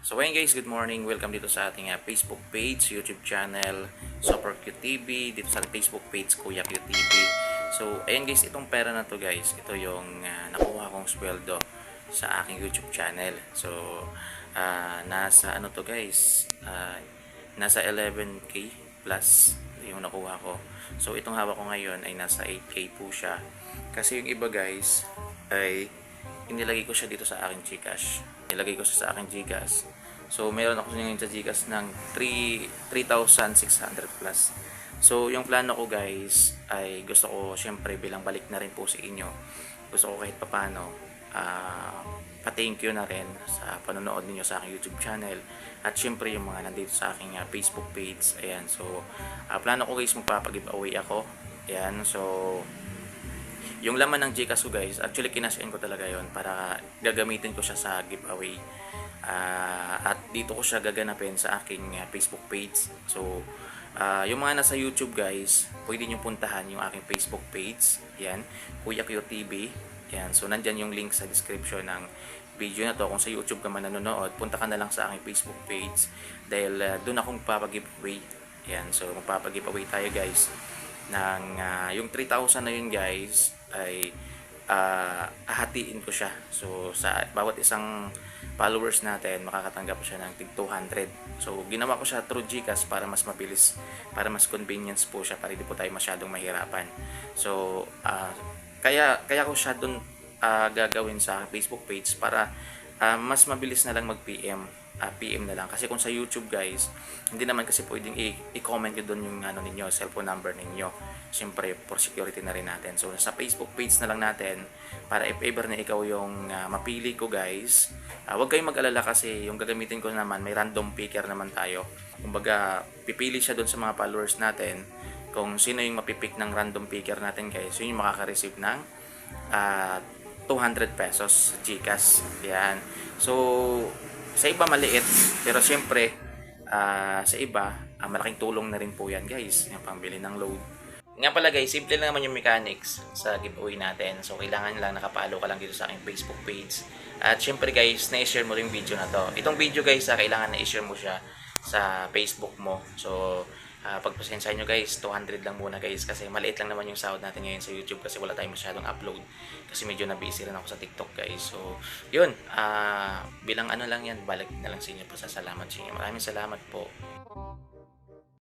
So ayun guys, good morning. Welcome dito sa ating Facebook page, YouTube channel, Super Cute TV, dito sa Facebook page, Kuya Cute TV. So ayun guys, itong pera na to guys, ito yung nakuha kong sweldo sa aking YouTube channel. So nasa ano to guys, nasa 11k plus yung nakuha ko. So itong hawak ko ngayon ay nasa 8k po siya. Kasi yung iba guys ay inilagay ko siya dito sa aking GCash. Nilagay ko siya sa aking GCash. So meron ako ngayon sa GCash ng 3,600 plus. So yung plano ko guys ay gusto ko syempre bilang balik na rin po sa inyo. Gusto ko kahit papano pa-thank you na rin sa panonood niyo sa aking YouTube channel at syempre yung mga nandito sa aking Facebook page. Ayan, so plano ko guys magpapag-giveaway ako. Ayan, so yung laman ng GCash ko guys, actually kinash-in ko talaga yon para gagamitin ko siya sa giveaway. At dito ko siya gaganapin sa aking Facebook page. So yung mga nasa YouTube guys, pwede nyo puntahan yung aking Facebook page. Yan, Kuya Cute TV. Yan, so nandyan yung link sa description ng video na to. Kung sa YouTube ka man nanonood, punta ka na lang sa aking Facebook page dahil doon akong magpapag-giveaway. Yan, so magpapag-giveaway tayo guys ng yung 3,000 na yun guys ay hahatiin ko siya. So sa bawat isang followers natin makakatanggap siya ng tig 200. So ginawa ko siya through GCash para mas mabilis, para mas convenience po siya, para hindi po tayo masyadong mahirapan. So kaya ko siya doon gagawin sa Facebook page para mas mabilis na lang mag-PM. PM na lang kasi kung sa YouTube guys hindi naman kasi pwedeng i-comment nyo doon yung ano ninyo, cellphone number ninyo, siyempre for security na rin natin. So sa Facebook page na lang natin para if ever na ikaw yung mapili ko guys, huwag kayong mag-alala kasi yung gagamitin ko naman may random picker naman tayo. Kumbaga pipili siya doon sa mga followers natin kung sino yung mapipick ng random picker natin guys, yun yung makaka-receive ng 200 pesos GCash. Yan, so sa iba maliit, pero siyempre sa iba malaking tulong na rin po yan guys, yung pambili ng load. Nga pala guys, simple lang naman yung mechanics sa giveaway natin. So kailangan lang nakapalo ka lang dito sa aking Facebook page. At syempre guys, na-share mo rin yung video na to. Itong video guys, kailangan na-share mo siya sa Facebook mo. So pagpasensya nyo guys, 200 lang muna guys kasi maliit lang naman yung sahod natin ngayon sa YouTube kasi wala tayong masyadong upload kasi medyo na-busy rin ako sa TikTok guys. So yun, bilang ano lang yan, balik na lang sa inyo, pasasalamat sa inyo. Maraming salamat po.